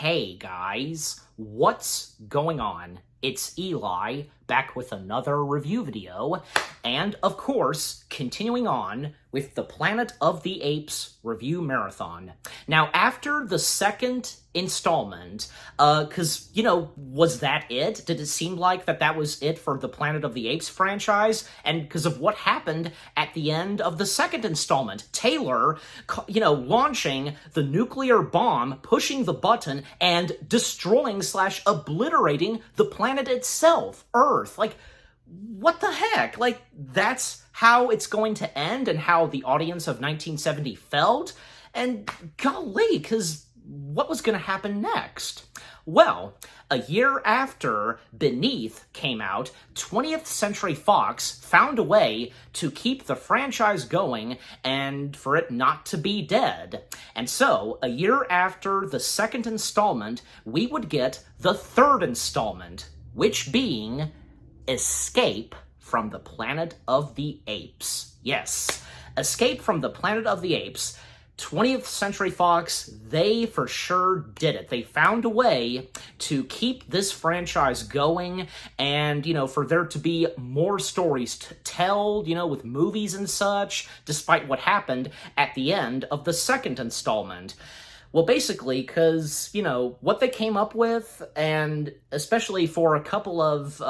Hey guys, what's going on? It's Eli, back with another review video, and of course, continuing on with the Planet of the Apes review marathon. Now, after the second installment, was that it? Did it seem like that was it for the Planet of the Apes franchise? And because of what happened at the end of the second installment, Taylor, launching the nuclear bomb, pushing the button, and destroying / obliterating the planet itself, Earth. Like, what the heck? Like, that's how it's going to end and how the audience of 1970 felt? And golly, because what was going to happen next? Well, a year after Beneath came out, 20th Century Fox found a way to keep the franchise going and for it not to be dead. And so, a year after the second installment, we would get the third installment, which being Escape from the Planet of the Apes. Yes, Escape from the Planet of the Apes. 20th Century Fox, they for sure did it. They found a way to keep this franchise going and, for there to be more stories to tell, with movies and such, despite what happened at the end of the second installment. Well, basically, because, what they came up with, and especially for a couple of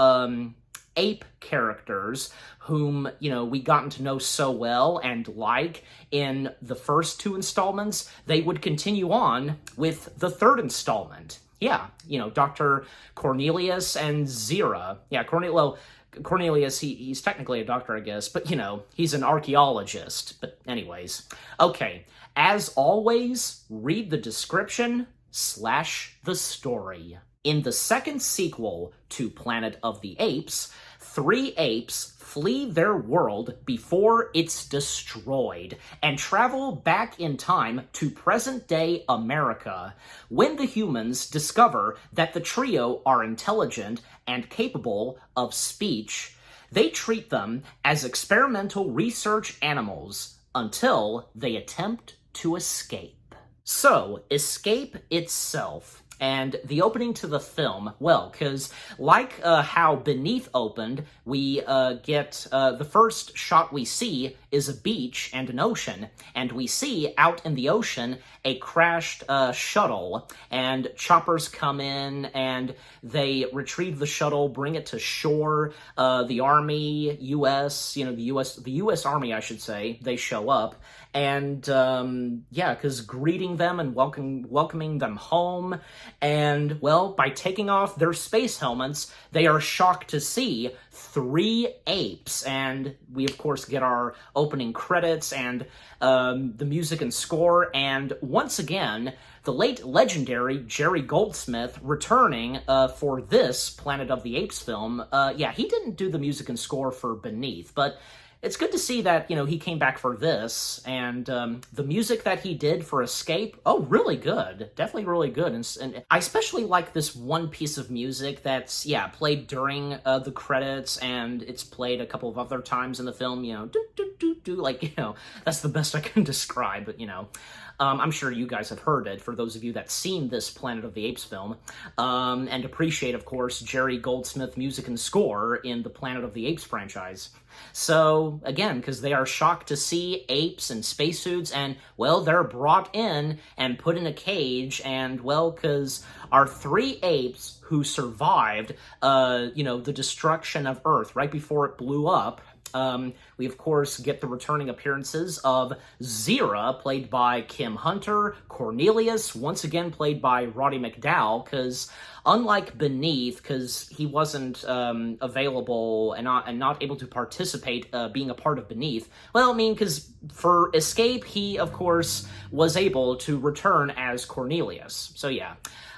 ape characters whom, we gotten to know so well and like in the first two installments, they would continue on with the third installment. Yeah, Dr. Cornelius and Zira. Yeah, Cornelius, he's technically a doctor, I guess, but, he's an archaeologist. But anyways, okay, as always, read the description / the story. In the second sequel to Planet of the Apes, 3 apes flee their world before it's destroyed and travel back in time to present-day America. When the humans discover that the trio are intelligent and capable of speech, they treat them as experimental research animals until they attempt to escape. So, Escape itself. And the opening to the film, well, because like how Beneath opened, we get the first shot we see is a beach and an ocean, and we see out in the ocean a crashed shuttle, and choppers come in, and they retrieve the shuttle, bring it to shore. The Army, U.S., the U.S. Army, I should say, they show up, and because greeting them and welcoming them home. And, well, by taking off their space helmets, they are shocked to see 3 apes. And we, of course, get our opening credits and the music and score. And once again, the late legendary Jerry Goldsmith returning for this Planet of the Apes film. He didn't do the music and score for Beneath, but it's good to see that, he came back for this, and the music that he did for Escape, really good. Definitely really good. And I especially like this one piece of music that's, played during the credits, and it's played a couple of other times in the film, that's the best I can describe, but, I'm sure you guys have heard it, for those of you that seen this Planet of the Apes film, and appreciate, of course, Jerry Goldsmith music and score in the Planet of the Apes franchise. So, again, because they are shocked to see apes in spacesuits, and, well, they're brought in and put in a cage, and, well, because our 3 apes who survived, the destruction of Earth right before it blew up, we, of course, get the returning appearances of Zira, played by Kim Hunter, Cornelius, once again played by Roddy McDowall, because unlike Beneath, because he wasn't available and not able to participate being a part of Beneath, well, because for Escape, he, of course, was able to return as Cornelius. So, yeah.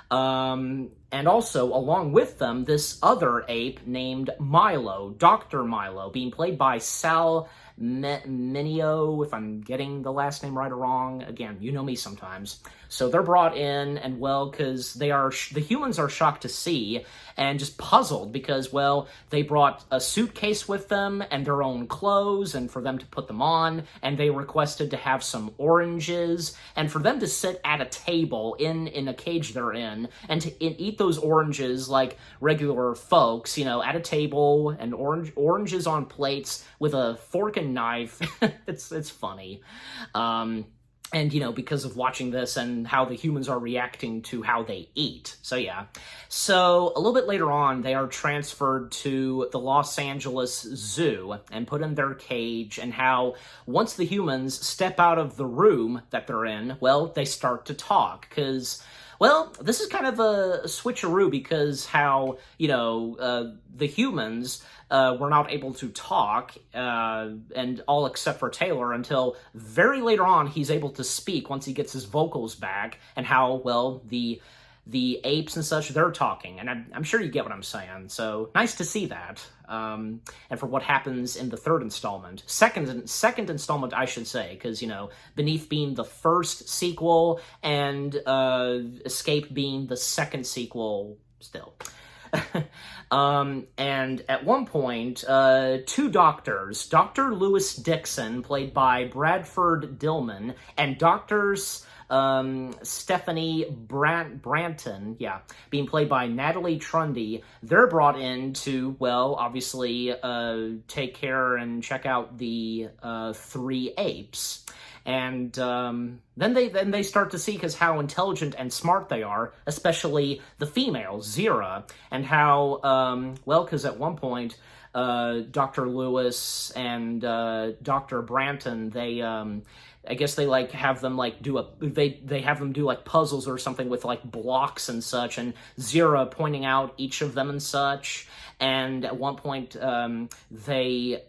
And also, along with them, this other ape named Milo, Dr. Milo, being played by Sal Minio, if I'm getting the last name right or wrong. Again, you know me sometimes. So they're brought in, and well, because the humans are shocked to see and just puzzled because, well, they brought a suitcase with them and their own clothes and for them to put them on, and they requested to have some oranges and for them to sit at a table in a cage they're in and to eat those oranges like regular folks, you know, at a table, and oranges on plates with a fork and knife. It's funny. And, you know, because of watching this and how the humans are reacting to how they eat. So, yeah. So, a little bit later on, they are transferred to the Los Angeles Zoo and put in their cage, and how once the humans step out of the room that they're in, well, they start to talk, because... Well, this is kind of a switcheroo because how, you know, the humans were not able to talk, and all except for Taylor, until very later on he's able to speak once he gets his vocals back, and how, well, the apes and such, they're talking, and I'm sure you get what I'm saying, so nice to see that. And for what happens in the third installment. Second installment, I should say, because, you know, Beneath being the first sequel, and Escape being the second sequel still. And at one point, two doctors, Dr. Lewis Dixon, played by Bradford Dillman, and Doctors... Stephanie Branton, yeah, being played by Natalie Trundy, they're brought in to, well, obviously, take care and check out the, three apes. And, then they start to see how intelligent and smart they are, especially the female, Zira, and how, well, because at one point, Dr. Lewis and, Dr. Branton, they, I guess they, like, have them, like, they have them do, like, puzzles or something with, like, blocks and such, and Zira pointing out each of them and such, and at one point, they,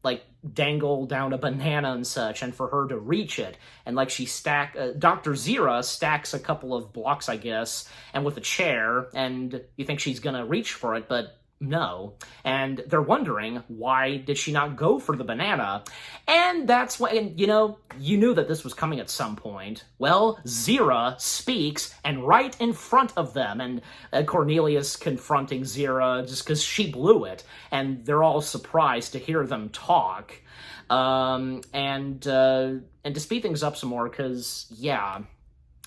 like, dangle down a banana and such, and for her to reach it, and, like, Dr. Zira stacks a couple of blocks, I guess, and with a chair, and you think she's gonna reach for it, but no. And they're wondering, why did she not go for the banana? And that's why, and, you know, you knew that this was coming at some point. Well, Zira speaks, and right in front of them, and Cornelius confronting Zira just because she blew it, and they're all surprised to hear them talk. And to speed things up some more, because, yeah...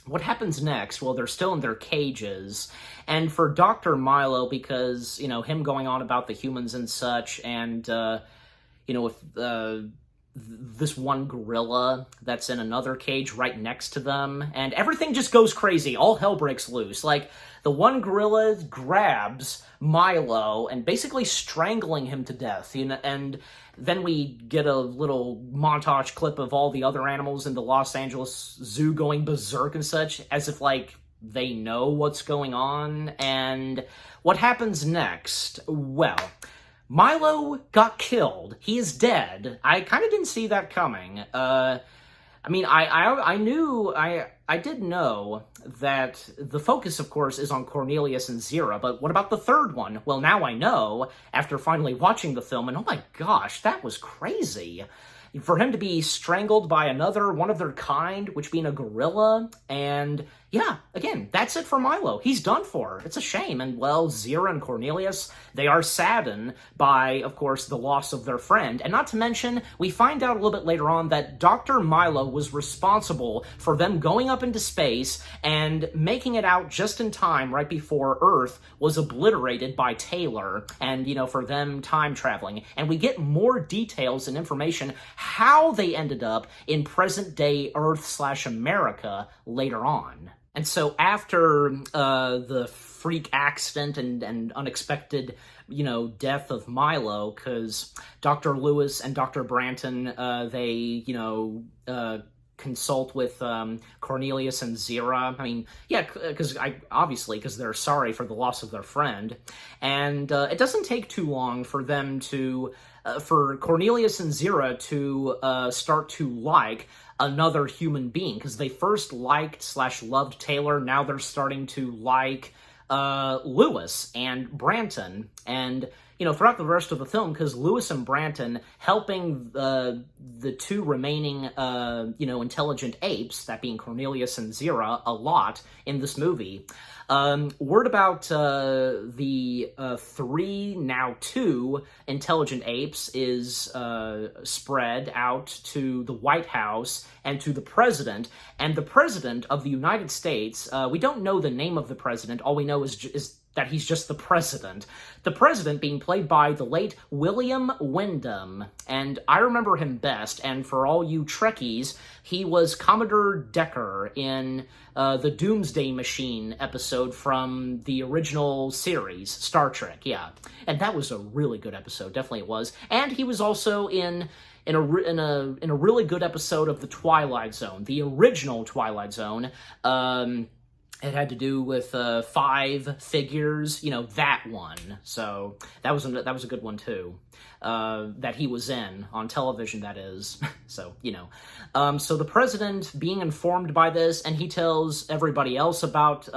What happens next? Well, they're still in their cages, and for Dr. Milo, because, you know, him going on about the humans and such, and, you know, with, this one gorilla that's in another cage right next to them, and everything just goes crazy. All hell breaks loose. Like, the one gorilla grabs Milo and basically strangling him to death, you know, and then we get a little montage clip of all the other animals in the Los Angeles Zoo going berserk and such, as if, like, they know what's going on. And what happens next? Well, Milo got killed. He is dead. I kind of didn't see that coming. I mean, I did know that the focus, of course, is on Cornelius and Zira, but what about the third one? Well, now I know, after finally watching the film, and oh my gosh, that was crazy. For him to be strangled by one of their kind, which being a gorilla, and yeah, again, that's it for Milo. He's done for. It's a shame. And, well, Zira and Cornelius, they are saddened by, of course, the loss of their friend. And not to mention, we find out a little bit later on that Dr. Milo was responsible for them going up into space and making it out just in time right before Earth was obliterated by Taylor, and, you know, for them time traveling. And we get more details and information how they ended up in present-day Earth/America later on. And so after the freak accident and unexpected, you know, death of Milo, because Dr. Lewis and Dr. Branton, they, you know, consult with Cornelius and Zira. I mean, yeah, because they're sorry for the loss of their friend. And it doesn't take too long for them to... for Cornelius and Zira to start to like another human being, because they first liked/loved Taylor, now they're starting to like Lewis and Branton, and, you throughout the rest of the film, because Lewis and Branton helping the two remaining, intelligent apes, that being Cornelius and Zira, a lot in this movie. Word about the 3, now 2 intelligent apes is spread out to the White House and to the president. And the president of the United States, we don't know the name of the president. All we know is that he's just the president. The president being played by the late William Wyndham. And I remember him best, and for all you Trekkies, he was Commodore Decker in the Doomsday Machine episode from the original series, Star Trek, yeah. And that was a really good episode, definitely it was. And he was also in a really good episode of The Twilight Zone, the original Twilight Zone. It had to do with 5 figures, that one. So that was a good one too. That he was in on television, that is. So so the president being informed by this, and he tells everybody else about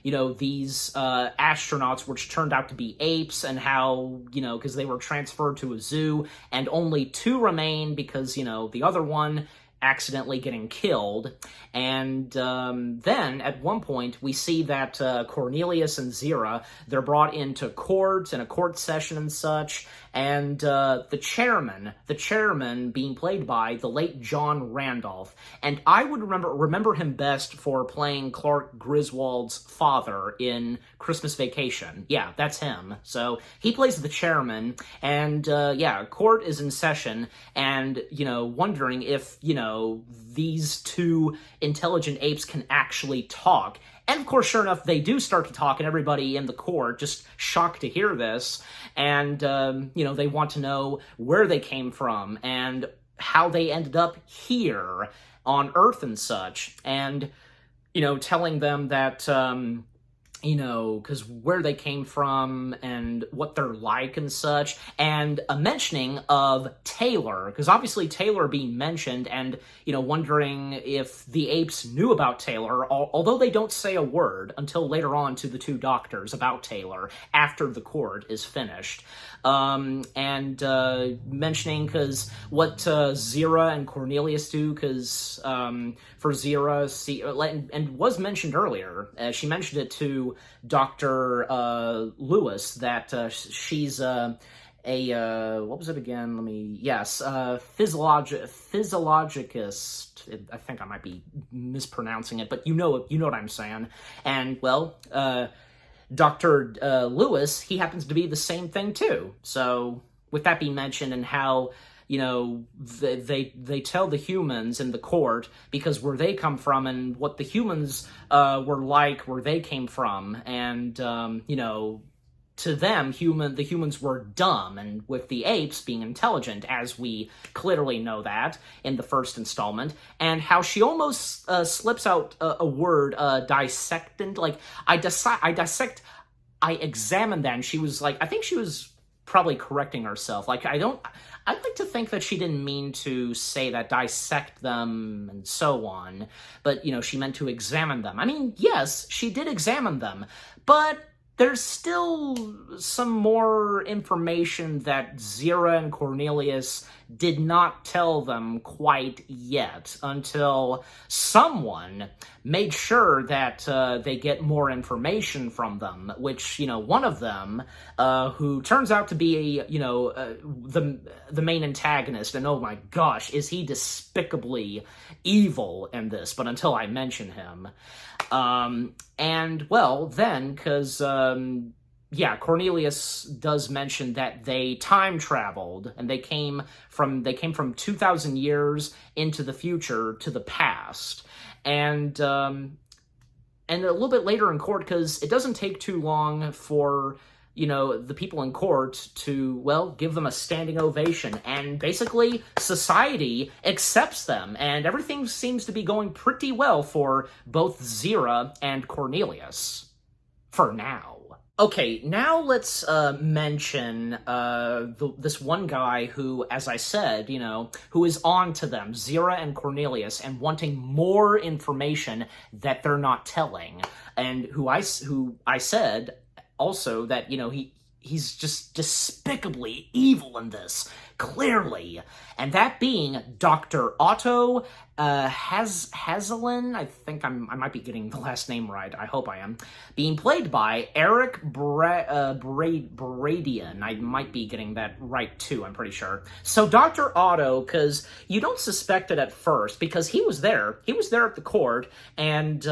these astronauts, which turned out to be apes, and how because they were transferred to a zoo, and only 2 remain because the other one accidentally getting killed. And then at one point we see that Cornelius and Zira, they're brought into court in a court session and such, and the chairman being played by the late John Randolph. And I would remember him best for playing Clark Griswold's father in Christmas Vacation. Yeah, that's him. So he plays the chairman, and court is in session, and wondering if these 2 intelligent apes can actually talk. And of course, sure enough, they do start to talk, and everybody in the court just shocked to hear this. And, they want to know where they came from and how they ended up here on Earth and such. And, telling them that, because where they came from and what they're like and such, and a mentioning of Taylor, because obviously Taylor being mentioned, and, wondering if the apes knew about Taylor, although they don't say a word until later on to the 2 doctors about Taylor after the court is finished. Mentioning, because what Zira and Cornelius do, because for Zira, and was mentioned earlier, she mentioned it to Dr. Lewis, that she's what was it again? Physiologist. I think I might be mispronouncing it, but you know what I'm saying. And, Dr. Lewis, he happens to be the same thing too. So with that being mentioned, and how they tell the humans in the court, because where they come from and what the humans were like where they came from, and to them, the humans were dumb, and with the apes being intelligent, as we clearly know that in the first installment, and how she almost slips out a word, dissectant, like, I examined that, and she was like, I think she was probably correcting herself, like, I'd like to think that she didn't mean to say that, dissect them and so on, but, she meant to examine them. I mean, yes, she did examine them, but there's still some more information that Zira and Cornelius did not tell them quite yet, until someone made sure that they get more information from them, which, one of them, who turns out to be, the main antagonist, and oh my gosh, is he despicably evil in this, but until I mention him. And, well, then, because, Cornelius does mention that they time traveled, and they came from 2,000 years into the future to the past. And a little bit later in court, because it doesn't take too long for, the people in court to, well, give them a standing ovation, and basically society accepts them, and everything seems to be going pretty well for both Zira and Cornelius. For now. Okay, now let's mention this one guy who, as I said, who is on to them, Zira and Cornelius, and wanting more information that they're not telling, and who I said also that, he's just despicably evil in this, clearly. And that being Dr. Otto Hazelin, I think I might be getting the last name right, I hope I am, being played by Eric Bradian. I might be getting that right too, I'm pretty sure. So Dr. Otto, because you don't suspect it at first, because he was there at the court, and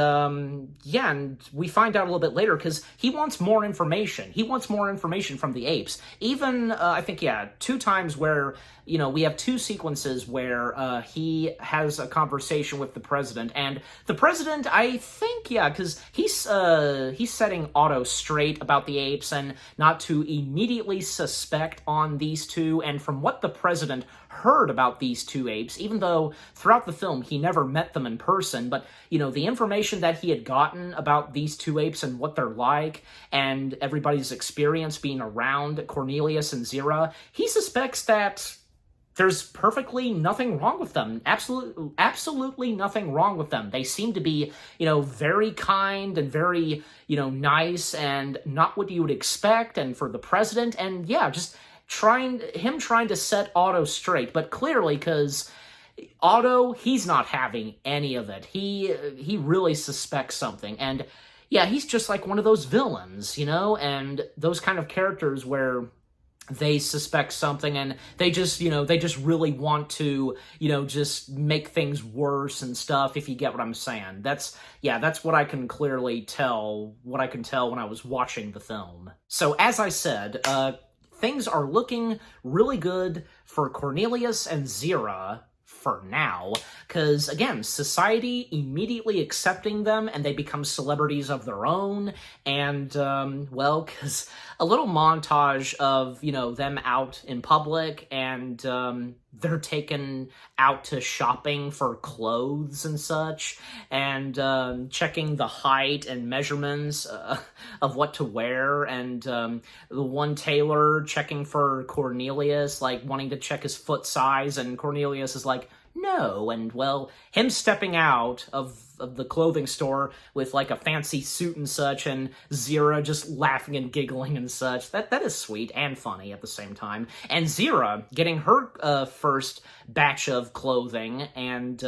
yeah, and we find out a little bit later, because he wants more information. He wants more information from the apes. Even, I think, yeah, 2 times where, you know, we have 2 sequences where he has a conversation with the president, and the president, I think, yeah, because he's setting Otto straight about the apes and not to immediately suspect on these 2, and from what the president heard about these 2 apes, even though throughout the film he never met them in person, but, you know, the information that he had gotten about these 2 apes and what they're like, and everybody's experience being around Cornelius and Zira, he suspects that there's perfectly nothing wrong with them. Absolutely nothing wrong with them. They seem to be, you know, very kind and very, you know, nice and not what you would expect. And for the president, and yeah, just trying to set Otto straight. But clearly, because Otto, he's not having any of it. He really suspects something. And yeah, he's just like one of those villains, you know, and those kind of characters where they suspect something and they just, you know, they just really want to, you know, just make things worse and stuff, if you get what I'm saying. That's what I can clearly tell, what I can tell when I was watching the film. So as I said, things are looking really good for Cornelius and Zira for now, because, again, society immediately accepting them, and they become celebrities of their own, and, well, because a little montage of, you know, them out in public, and, they're taken out to shopping for clothes and such, and, checking the height and measurements of what to wear, and, the one tailor checking for Cornelius, like, wanting to check his foot size, and Cornelius is like, no, and, well, him stepping out of the clothing store with, like, a fancy suit and such, and Zira just laughing and giggling and such. That is sweet and funny at the same time. And Zira getting her first batch of clothing, and,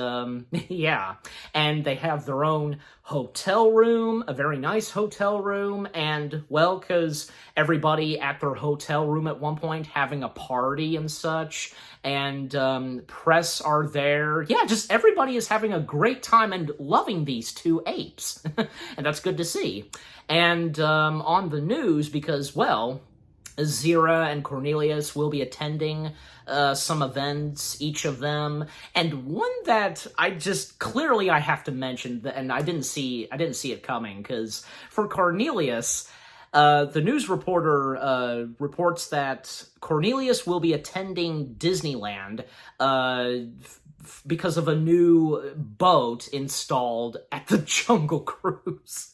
yeah. And they have their own hotel room, a very nice hotel room, and, well, because everybody at their hotel room at one point having a party and such, and press are there. Yeah, just everybody is having a great time and loving these 2 apes. And that's good to see. And on the news, because, well, Zira and Cornelius will be attending some events, each of them, and one that I just clearly I have to mention, and I didn't see it coming, because for Cornelius, the news reporter reports that Cornelius will be attending Disneyland because of a new boat installed at the Jungle Cruise.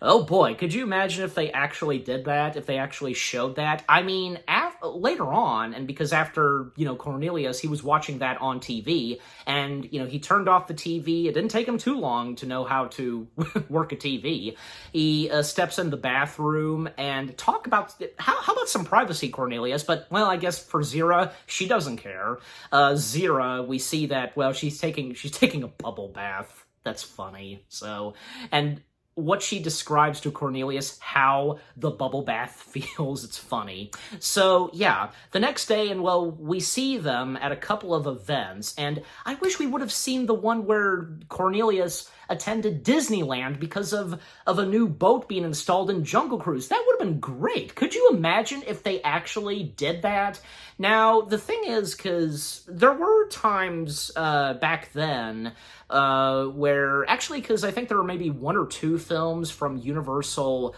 Oh boy, could you imagine if they actually did that, if they actually showed that? I mean, later on, and because after, you know, Cornelius, he was watching that on TV, and, you know, he turned off the TV. It didn't take him too long to know how to work a TV. He steps in the bathroom and talk about, how about some privacy, Cornelius? But, well, I guess for Zira, she doesn't care. Zira, we see that, well, she's taking a bubble bath. That's funny. So, and what she describes to Cornelius, how the bubble bath feels, it's funny. So, yeah, the next day, and, well, we see them at a couple of events, and I wish we would have seen the one where Cornelius attended Disneyland because of a new boat being installed in Jungle Cruise. That would have been great. Could you imagine if they actually did that? Now, the thing is, because there were times back then where, actually, because I think there were maybe 1 or 2 films from Universal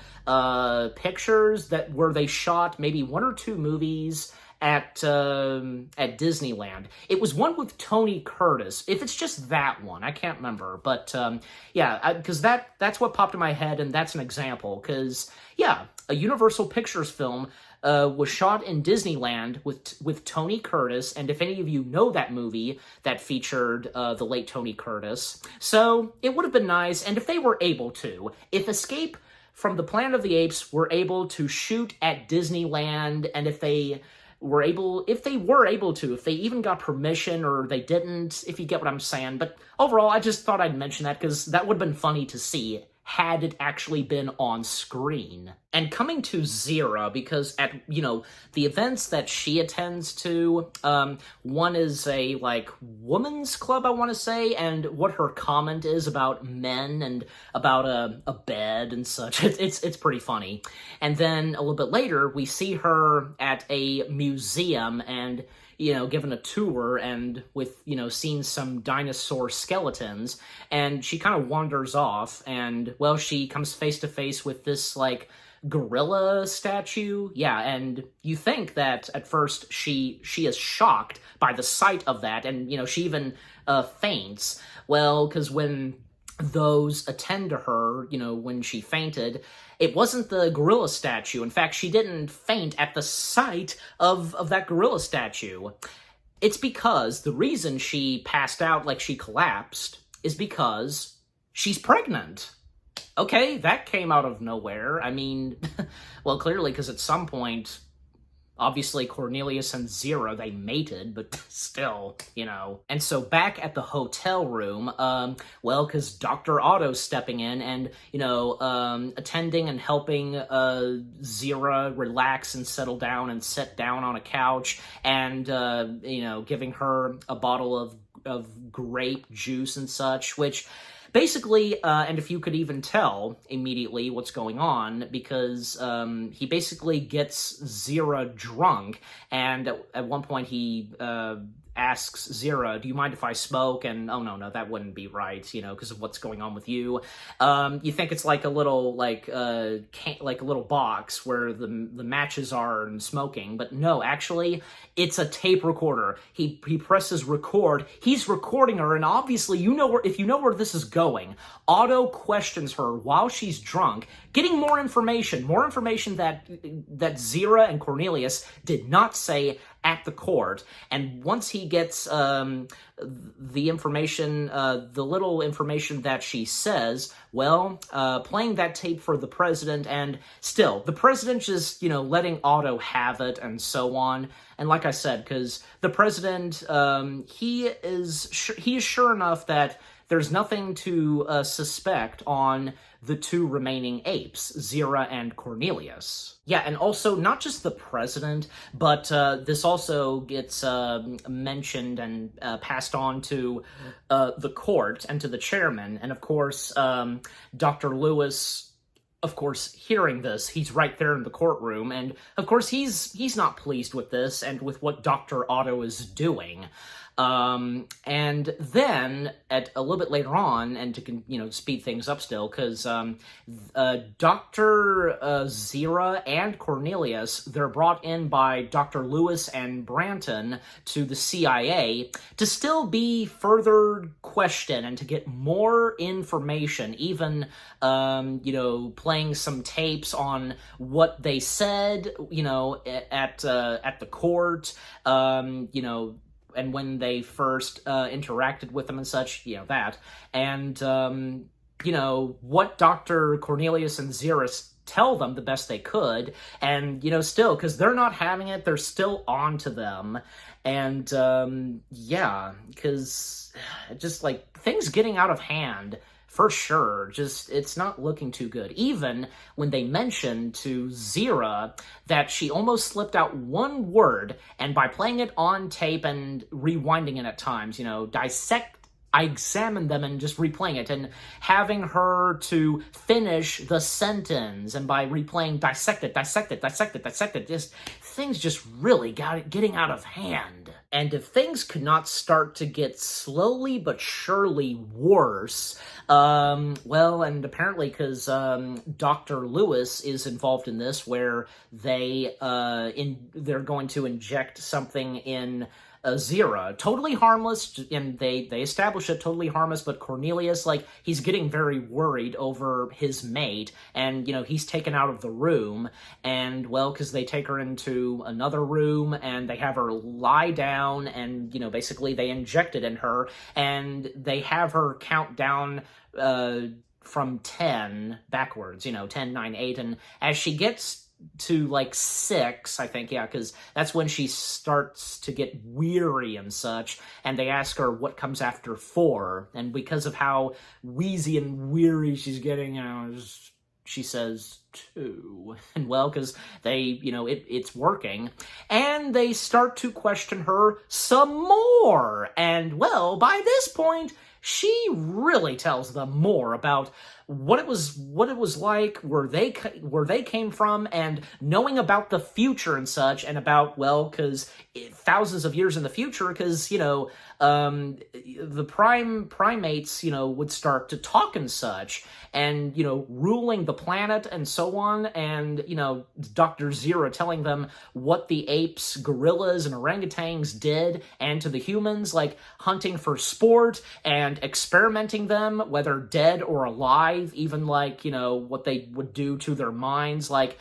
Pictures where they shot maybe 1 or 2 movies at Disneyland. It was one with Tony Curtis. If it's just that one, I can't remember. But yeah, because that's what popped in my head, and that's an example. Because yeah, a Universal Pictures film was shot in Disneyland with Tony Curtis, and if any of you know that movie that featured the late Tony Curtis, so it would have been nice. And if they were able to, if Escape from the Planet of the Apes were able to shoot at Disneyland, and if they were able to, if they even got permission or they didn't, if you get what I'm saying. But overall, I just thought I'd mention that because that would have been funny to see had it actually been on screen. And coming to Zira, because at, the events that she attends to, one is a, woman's club, I want to say, and what her comment is about men and about a bed and such, it's pretty funny. And then a little bit later, we see her at a museum and given a tour and with, seeing some dinosaur skeletons, and she kind of wanders off, and, well, she comes face to face with this, gorilla statue. Yeah, and you think that at first she is shocked by the sight of that, and, she even faints. Well, because when those attend to her, when she fainted, it wasn't the gorilla statue. In fact, she didn't faint at the sight of that gorilla statue. It's because the reason she passed out, she collapsed, is because she's pregnant. Okay, that came out of nowhere. I mean, well, clearly, because at some point, obviously, Cornelius and Zira, they mated, but still, And so back at the hotel room, well, because Dr. Otto's stepping in and, attending and helping Zira relax and settle down and sit down on a couch and, giving her a bottle of grape juice and such, which basically, and if you could even tell immediately what's going on, because he basically gets Zira drunk, and at one point he asks Zira, do you mind if I smoke? And, oh, no, that wouldn't be right, because of what's going on with you. You think it's like a little, like a little box where the matches are and smoking, but no, actually, it's a tape recorder. He presses record, he's recording her, and obviously, if you know where this is going, Otto questions her while she's drunk, getting more information that Zira and Cornelius did not say at the court. And once he gets the information, the little information that she says, well, playing that tape for the president, and still, the president just, letting Otto have it and so on. And like I said, because the president, he is sure enough that there's nothing to suspect on the two remaining apes, Zira and Cornelius. Yeah, and also, not just the president, but this also gets mentioned and passed on to the court and to the chairman. And of course, Dr. Lewis, of course, hearing this, he's right there in the courtroom, and of course, he's not pleased with this and with what Dr. Otto is doing. And then, at a little bit later on, and to, speed things up still, because Dr. Zira and Cornelius, they're brought in by Dr. Lewis and Branton to the CIA to still be further questioned and to get more information, even, playing some tapes on what they said, at the court, and when they first interacted with them and such, that. And, what Dr. Cornelius and Zira tell them the best they could. And, still, because they're not having it, they're still on to them. And, yeah, because just, things getting out of hand, for sure, it's not looking too good. Even when they mention to Zira that she almost slipped out one word, and by playing it on tape and rewinding it at times, I examined them and just replaying it and having her to finish the sentence, and by replaying dissect it, just things just really getting out of hand. And if things could not start to get slowly but surely worse, well, and apparently because Dr. Lewis is involved in this, where they're going to inject something in Zira, totally harmless, and they establish it totally harmless, but Cornelius, he's getting very worried over his mate, and, he's taken out of the room, and, well, because they take her into another room, and they have her lie down, and, basically they inject it in her, and they have her count down from 10 backwards, 10, 9, 8, and as she gets to like 6, I think, yeah, because that's when she starts to get weary and such, and they ask her what comes after 4, and because of how wheezy and weary she's getting, she says 2, and well, because they, it's working, and they start to question her some more, and well, by this point, she really tells them more about what it was like, where they came from, and knowing about the future and such, and about, well, because thousands of years in the future, because the primates would start to talk and such, and ruling the planet and so on, and Dr. Zira telling them what the apes, gorillas, and orangutans did, and to the humans, like hunting for sport and experimenting them, whether dead or alive, even like, what they would do to their minds, like,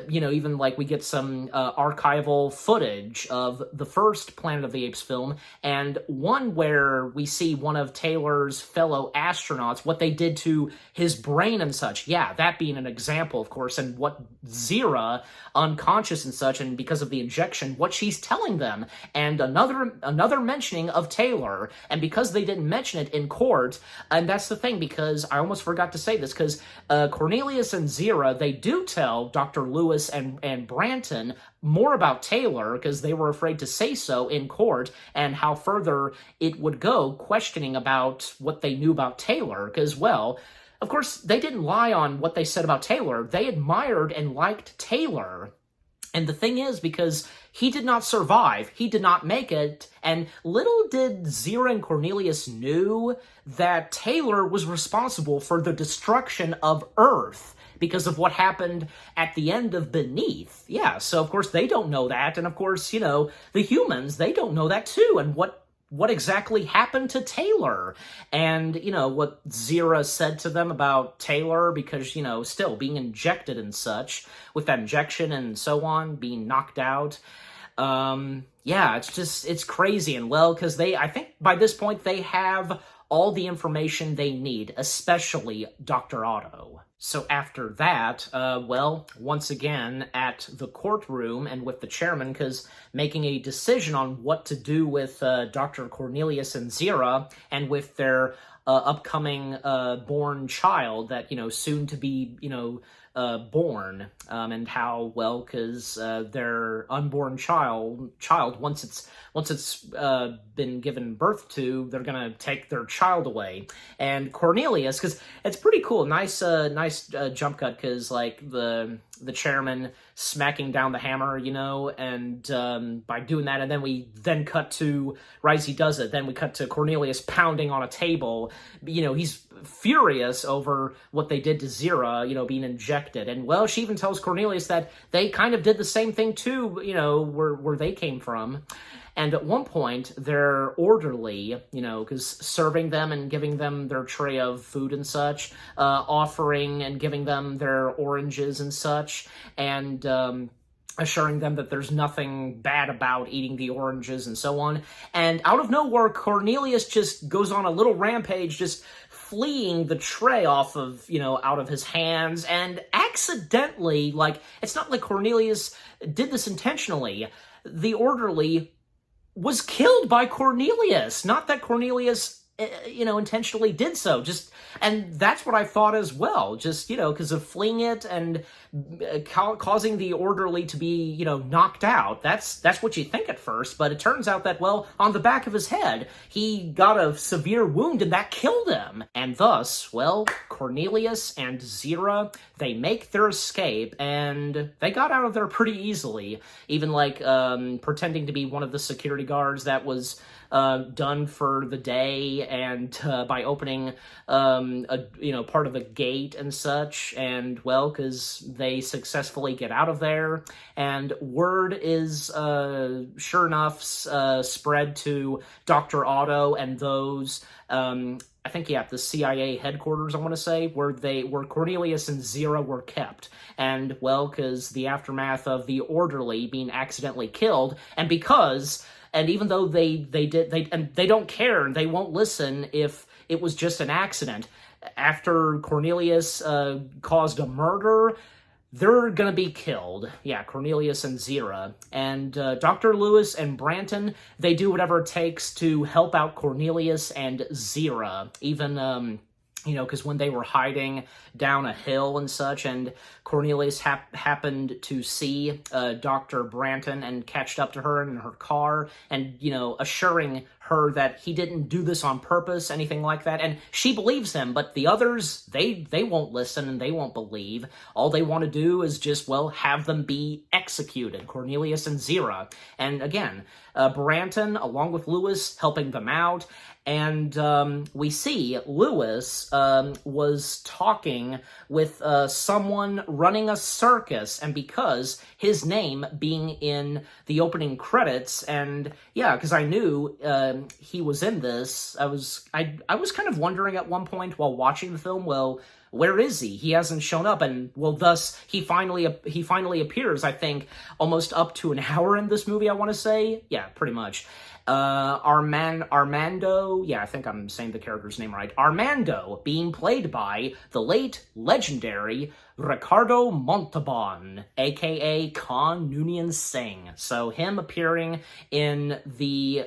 even like we get some archival footage of the first Planet of the Apes film, and one where we see one of Taylor's fellow astronauts, what they did to his brain and such. Yeah, that being an example, of course, and what Zira, unconscious and such, and because of the injection, what she's telling them, and another mentioning of Taylor, and because they didn't mention it in court, and that's the thing, because I almost forgot to say this, because Cornelius and Zira, they do tell Dr. Lewis and Branton more about Taylor, because they were afraid to say so in court, and how further it would go, questioning about what they knew about Taylor, because, well, of course, they didn't lie on what they said about Taylor. They admired and liked Taylor. And the thing is, because he did not survive, he did not make it, and little did Zira and Cornelius knew that Taylor was responsible for the destruction of Earth because of what happened at the end of Beneath. Yeah, so of course they don't know that, and of course, the humans, they don't know that too, and what exactly happened to Taylor, and, what Zira said to them about Taylor, because, still being injected and such, with that injection and so on, being knocked out. Yeah, it's crazy, and well, because I think by this point, they have all the information they need, especially Dr. Otto. So after that, well, once again, at the courtroom and with the chairman, because making a decision on what to do with Dr. Cornelius and Zira, and with their upcoming born child that, soon to be, born, and how, well, because their unborn child, once it's been given birth to, they're gonna take their child away. And Cornelius, because it's pretty cool, nice jump cut, because like the chairman smacking down the hammer, and by doing that, and then we cut to, right as he does it, then we cut to Cornelius pounding on a table. He's furious over what they did to Zira, being injected. And, well, she even tells Cornelius that they kind of did the same thing too, where they came from. And at one point, their orderly, because serving them and giving them their tray of food and such, offering and giving them their oranges and such, and assuring them that there's nothing bad about eating the oranges and so on. And out of nowhere, Cornelius just goes on a little rampage, just fleeing the tray off of, out of his hands, and accidentally, like, it's not like Cornelius did this intentionally. The orderly was killed by Cornelius. Not that Cornelius, intentionally did so. And that's what I thought as well. Because of fleeing it and causing the orderly to be, knocked out. That's what you think at first. But it turns out that, well, on the back of his head, he got a severe wound and that killed him. And thus, well, Cornelius and Zira, they make their escape, and they got out of there pretty easily. Even like pretending to be one of the security guards that was done for the day, and by opening part of the gate and such, and, well, because they successfully get out of there, and word is sure enough spread to Dr. Otto and those I think, yeah, the CIA headquarters, I want to say, where Cornelius and Zira were kept. And, well, because the aftermath of the orderly being accidentally killed, and even though they don't care, and they won't listen if it was just an accident, after Cornelius caused a murder, they're gonna be killed. Yeah, Cornelius and Zira. And Dr. Lewis and Branton, they do whatever it takes to help out Cornelius and Zira. Even, you know, because when they were hiding down a hill and such, and Cornelius happened to see Dr. Branton and catched up to her in her car and, you know, assuring her that he didn't do this on purpose, anything like that. And she believes him, but the others, they won't listen and they won't believe. All they want to do is just, well, have them be executed, Cornelius and Zira. And again, Branton, along with Lewis, helping them out. And we see Lewis was talking with someone running a circus, and because his name being in the opening credits, and yeah, because I knew he was in this, I was kind of wondering at one point while watching the film, well, where is he? He hasn't shown up, and well, thus he finally appears. I think almost up to an hour in this movie. I want to say, yeah, pretty much. Armando, yeah, I think I'm saying the character's name right. Armando, being played by the late legendary Ricardo Montalban, aka Khan Noonien Singh. So him appearing in the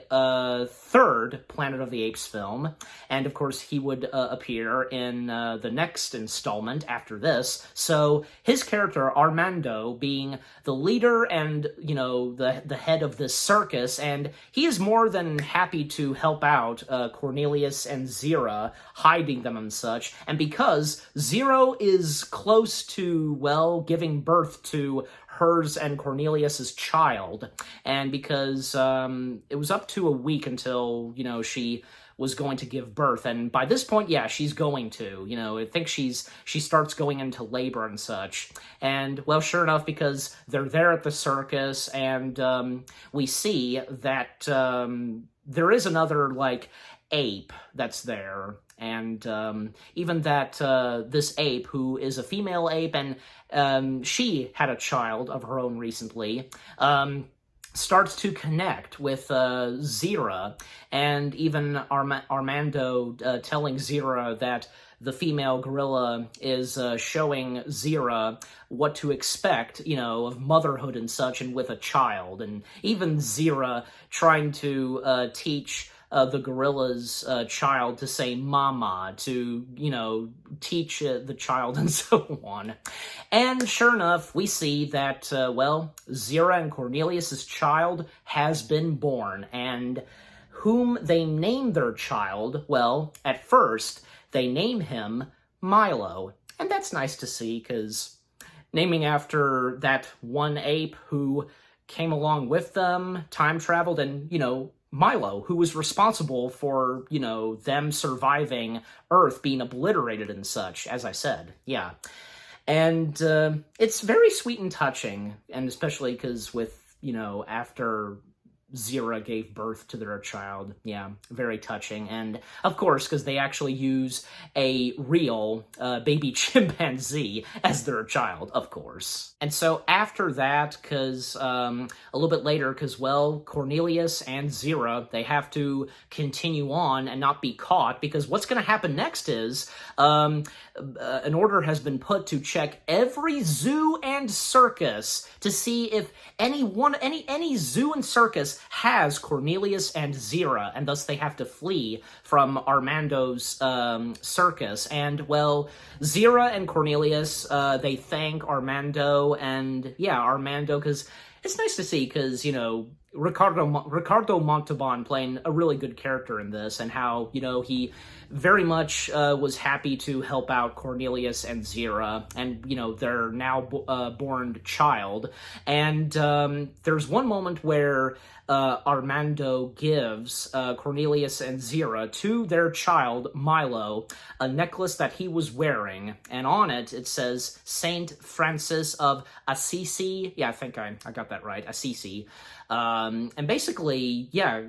third Planet of the Apes film, and of course he would appear in the next installment after this. So his character Armando being the leader and, you know, the head of this circus, and he is more than happy to help out Cornelius and Zira, hiding them and such. And because Zero is close to, well, giving birth to hers and Cornelius's child, and because it was up to a week until, you know, she was going to give birth, and by this point, yeah, she's going to, you know, I think she starts going into labor and such, and, well, sure enough, because they're there at the circus, and we see that there is another, like, ape that's there, and even that this ape, who is a female ape, and she had a child of her own recently, starts to connect with Zira, and even Armando telling Zira that the female gorilla is showing Zira what to expect, you know, of motherhood and such, and with a child, and even Zira trying to teach the gorilla's child to say mama, to, you know, teach the child and so on. And sure enough, we see that, well, Zira and Cornelius's child has been born, and whom they name their child, well, at first, they name him Milo. And that's nice to see, because naming after that one ape who came along with them, time traveled, and, you know, Milo, who was responsible for, you know, them surviving Earth being obliterated and such, as I said, yeah. And it's very sweet and touching, and especially because with, you know, after Zira gave birth to their child, yeah, very touching. And of course, because they actually use a real baby chimpanzee as their child, of course. And so after that, because a little bit later, because, well, Cornelius and Zira, they have to continue on and not be caught, because what's going to happen next is an order has been put to check every zoo and circus to see if any zoo and circus has Cornelius and Zira, and thus they have to flee from Armando's circus. And, well, Zira and Cornelius, they thank Armando, and, yeah, Armando, because it's nice to see, because, you know, Ricardo Montalban playing a really good character in this, and how, you know, he very much was happy to help out Cornelius and Zira, and, you know, their now born child. And there's one moment where Armando gives Cornelius and Zira to their child, Milo, a necklace that he was wearing, and on it, it says Saint Francis of Assisi. Yeah, I think I got that right, Assisi. And basically, yeah,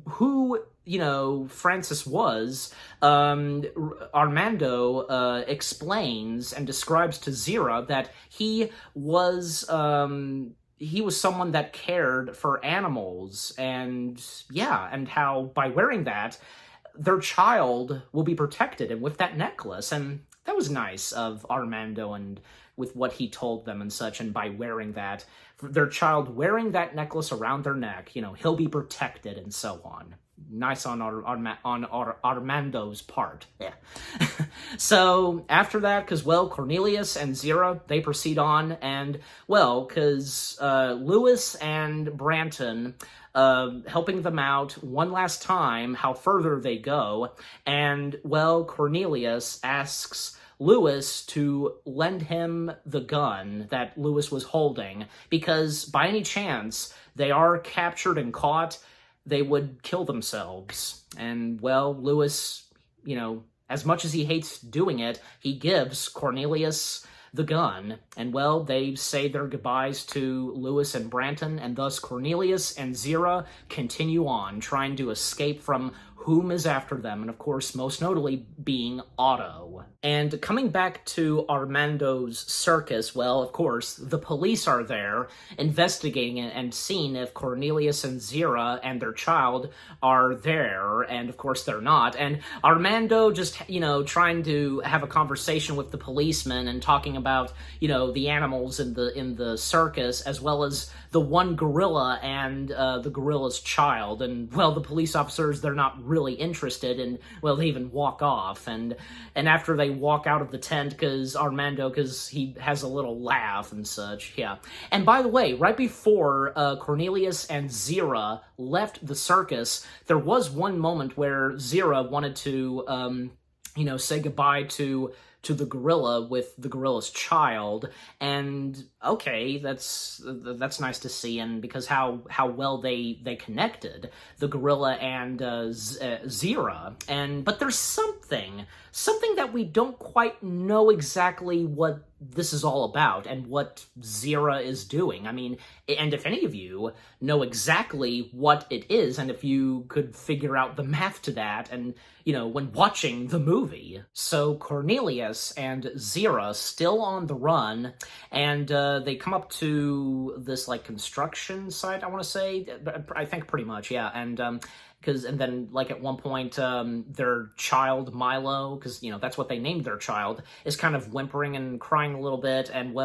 who, you know, Francis was, Armando explains and describes to Zira that he was someone that cared for animals, and yeah, and how by wearing that, their child will be protected and with that necklace. And that was nice of Armando and with what he told them and such, and by wearing that, their child wearing that necklace around their neck, he'll be protected and so on. Nice on Armando's part. Yeah. So after that, because, Cornelius and Zira, they proceed on, and, because Lewis and Branton helping them out one last time, how further they go, and, Cornelius asks Lewis to lend him the gun that Lewis was holding, because by any chance they are captured and caught, they would kill themselves. And, Lewis, as much as he hates doing it, he gives Cornelius the gun, and, they say their goodbyes to Lewis and Branton, and thus Cornelius and Zira continue on, trying to escape from whom is after them, and of course, most notably, being Otto. And coming back to Armando's circus, of course, the police are there, investigating it and seeing if Cornelius and Zira and their child are there, and of course they're not, and Armando just, trying to have a conversation with the policeman and talking about, the animals in the circus, as well as the one gorilla and the gorilla's child, and, the police officers, they're not really interested, and, they even walk off, and after they walk out of the tent, because he has a little laugh and such, yeah. And by the way, right before Cornelius and Zira left the circus, there was one moment where Zira wanted to, say goodbye to the gorilla with the gorilla's child, and okay, that's nice to see, and because how well they connected, the gorilla and Zira, but there's something that we don't quite know exactly what this is all about and what Zira is doing. I mean, and if any of you know exactly what it is, and if you could figure out the math to that, and, when watching the movie. So Cornelius and Zira still on the run, and they come up to this, construction site, I want to say. I think pretty much, yeah, and then, at one point, their child, Milo, because, that's what they named their child, is kind of whimpering and crying a little bit, and,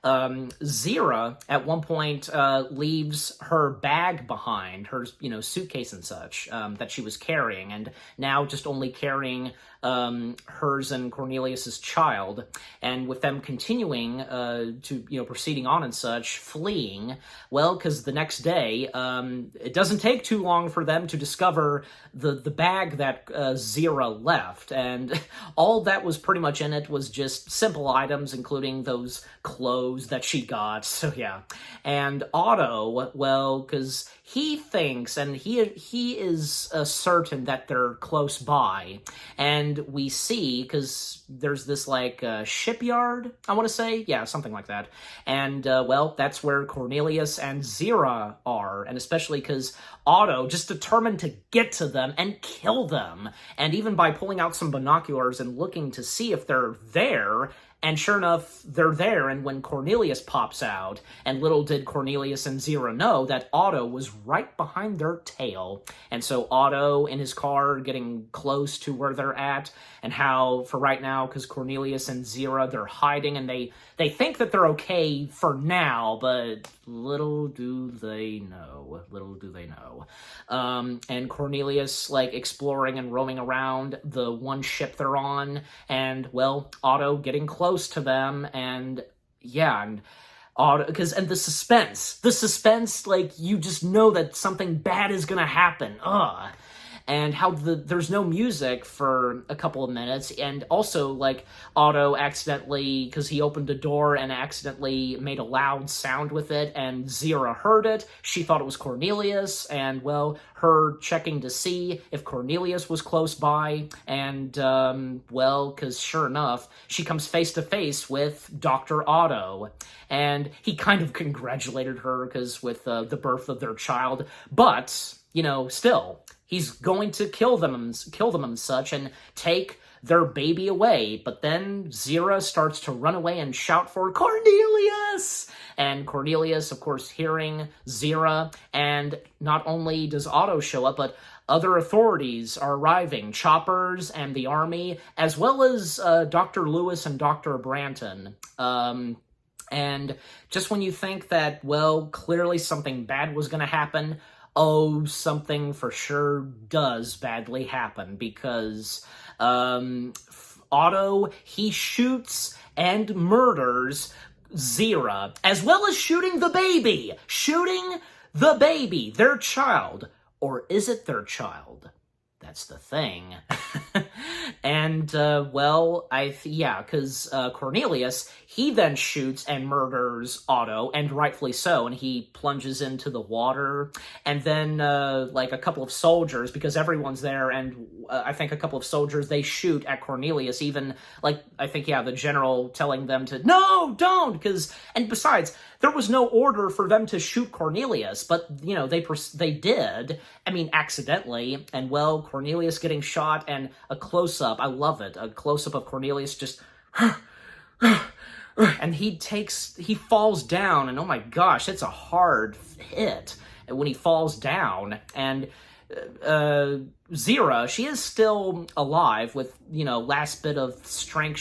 Zira, at one point, leaves her bag behind, her, suitcase and such, that she was carrying, and now just only carrying hers and Cornelius's child, and with them continuing to, proceeding on and such, fleeing, because the next day, it doesn't take too long for them to discover the bag that Zira left, and all that was pretty much in it was just simple items, including those clothes that she got, so yeah. And Otto, because he thinks, and he is certain that they're close by, and we see, because there's this, shipyard, I want to say? Yeah, something like that. And, that's where Cornelius and Zira are, and especially because Otto just determined to get to them and kill them, and even by pulling out some binoculars and looking to see if they're there, and sure enough, they're there, and when Cornelius pops out, and little did Cornelius and Zira know that Otto was right behind their tail, and so Otto in his car getting close to where they're at, and how, for right now, because Cornelius and Zira, they're hiding, and they think that they're okay for now, but little do they know. And Cornelius, exploring and roaming around the one ship they're on, and, Otto getting close to them, and, yeah, and Otto, and the suspense, you just know that something bad is gonna happen, and how there's no music for a couple of minutes, and also, Otto accidentally, because he opened a door and accidentally made a loud sound with it, and Zira heard it, she thought it was Cornelius, and, her checking to see if Cornelius was close by, and, because sure enough, she comes face to face with Dr. Otto, and he kind of congratulated her, because with the birth of their child, but, still, he's going to kill them and such, and take their baby away, but then Zira starts to run away and shout for Cornelius, and Cornelius, of course, hearing Zira, and not only does Otto show up, but other authorities are arriving, choppers and the army, as well as Dr. Lewis and Dr. Branton. And just when you think that, well, clearly something bad was going to happen, oh, something for sure does badly happen, because Otto, he shoots and murders Zira, as well as shooting the baby, their child. Or is it their child? That's the thing. And, well, because Cornelius, he then shoots and murders Otto, and rightfully so, and he plunges into the water, and then, like, a couple of soldiers, because everyone's there, and I think a couple of soldiers, they shoot at Cornelius, even, like, I think, the general telling them to, no, don't, and besides, there was no order for them to shoot Cornelius, but, they did, accidentally, and, well, Cornelius getting shot, and a close-up, I love it, a close-up of Cornelius just, and he falls down, and oh my gosh, it's a hard hit when he falls down, and Zira, she is still alive with, last bit of strength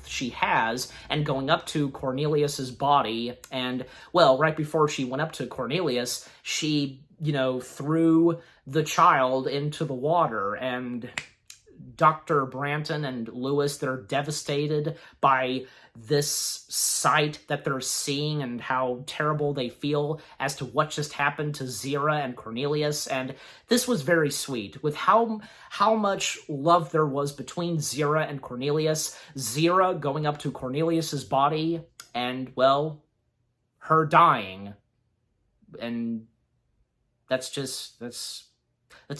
she has, and going up to Cornelius's body, and, well, right before she went up to Cornelius, she, threw the child into the water, and Dr. Branton and Lewis, they're devastated by this sight that they're seeing and how terrible they feel as to what just happened to Zira and Cornelius. And this was very sweet with how much love there was between Zira and Cornelius. Zira going up to Cornelius's body and, well, her dying. And that's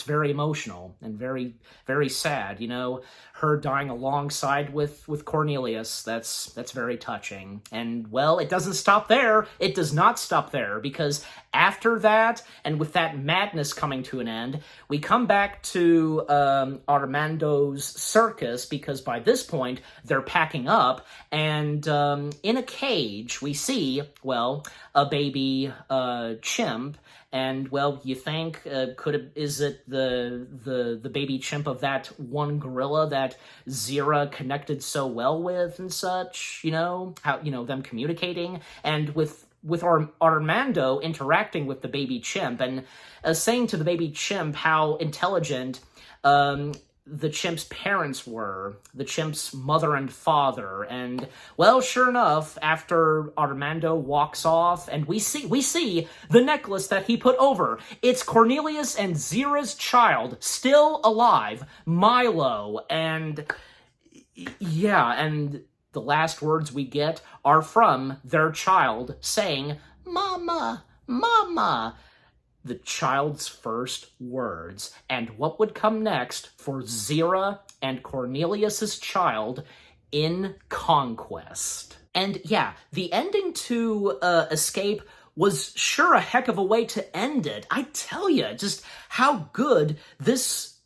very emotional and very, very sad, her dying alongside with Cornelius. That's very touching. And, well, it doesn't stop there. It does not stop there, because after that, and with that madness coming to an end, we come back to Armando's circus, because by this point, they're packing up, and in a cage, we see, well, a baby chimp. And, well, you think, is it the baby chimp of that one gorilla that Zira connected so well with and such, how, them communicating, and with Armando interacting with the baby chimp, and saying to the baby chimp how intelligent, the chimp's parents were, the chimp's mother and father, and, well, sure enough, after Armando walks off, and we see the necklace that he put over. It's Cornelius and Zira's child, still alive, Milo, and, and the last words we get are from their child, saying, "Mama, Mama," the child's first words. And what would come next for Zira and Cornelius's child in Conquest? And the ending to Escape was sure a heck of a way to end it. I tell you, just how good this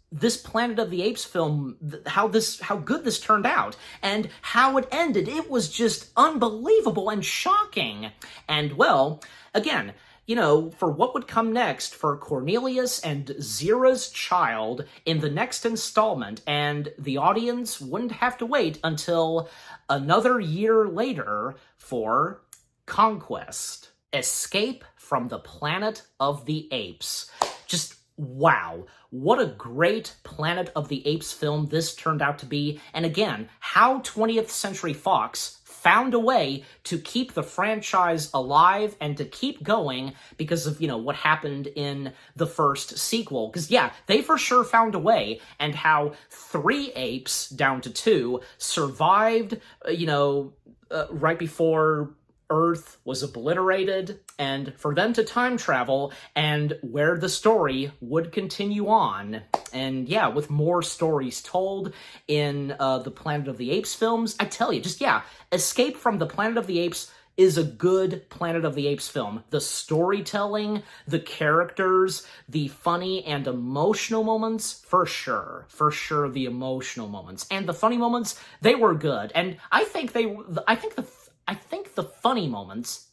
Planet of the Apes film, how good this turned out, and how it ended. It was just unbelievable and shocking. And, well, again, for what would come next for Cornelius and Zira's child in the next installment, and the audience wouldn't have to wait until another year later for Conquest. Escape from the Planet of the Apes. Just wow, what a great Planet of the Apes film this turned out to be, and again, how 20th Century Fox found a way to keep the franchise alive and to keep going because of, what happened in the first sequel. Because, they for sure found a way, and how 3 apes, down to 2, survived, right before Earth was obliterated, and for them to time travel, and where the story would continue on. And with more stories told in the Planet of the Apes films, I tell you, Escape from the Planet of the Apes is a good Planet of the Apes film. The storytelling, the characters, the funny and emotional moments, for sure the emotional moments. And the funny moments, they were good. And I think the funny moments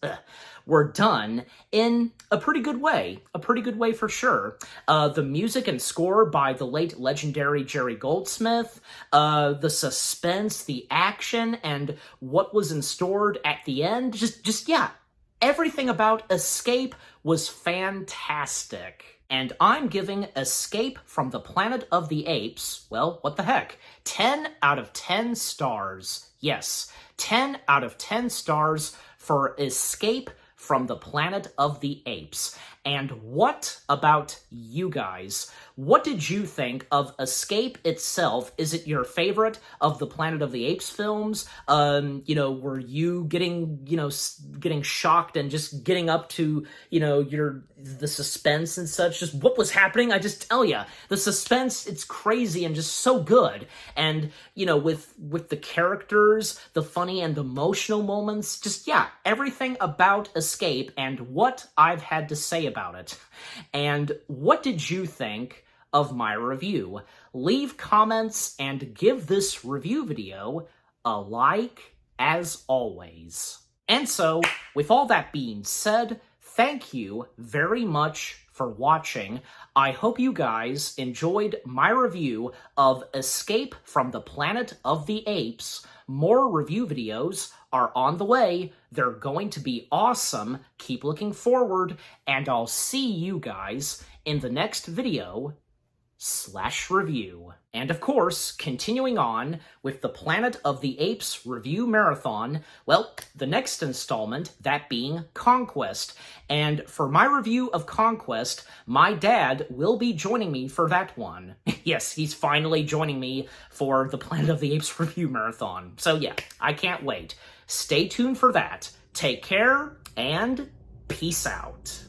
were done in a pretty good way. A pretty good way for sure. The music and score by the late legendary Jerry Goldsmith, the suspense, the action, and what was in store at the end, yeah, everything about Escape was fantastic. And I'm giving Escape from the Planet of the Apes, well, what the heck, 10 out of 10 stars. Yes, 10 out of 10 stars for Escape from the Planet of the Apes. And what about you guys? What did you think of Escape itself? Is it your favorite of the Planet of the Apes films? Were you getting shocked and just getting up to, the suspense and such? Just what was happening? I just tell ya, the suspense, it's crazy and just so good. And, with the characters, the funny and emotional moments, just, yeah, everything about Escape and what I've had to say about it. And what did you think of my review? Leave comments and give this review video a like as always. And so, with all that being said, thank you very much for watching. I hope you guys enjoyed my review of Escape from the Planet of the Apes. More review videos are on the way. They're going to be awesome. Keep looking forward, and I'll see you guys in the next video / review. And of course, continuing on with the Planet of the Apes review marathon, well, the next installment, that being Conquest. And for my review of Conquest, my dad will be joining me for that one. Yes, he's finally joining me for the Planet of the Apes review marathon. So yeah, I can't wait. Stay tuned for that. Take care, and peace out.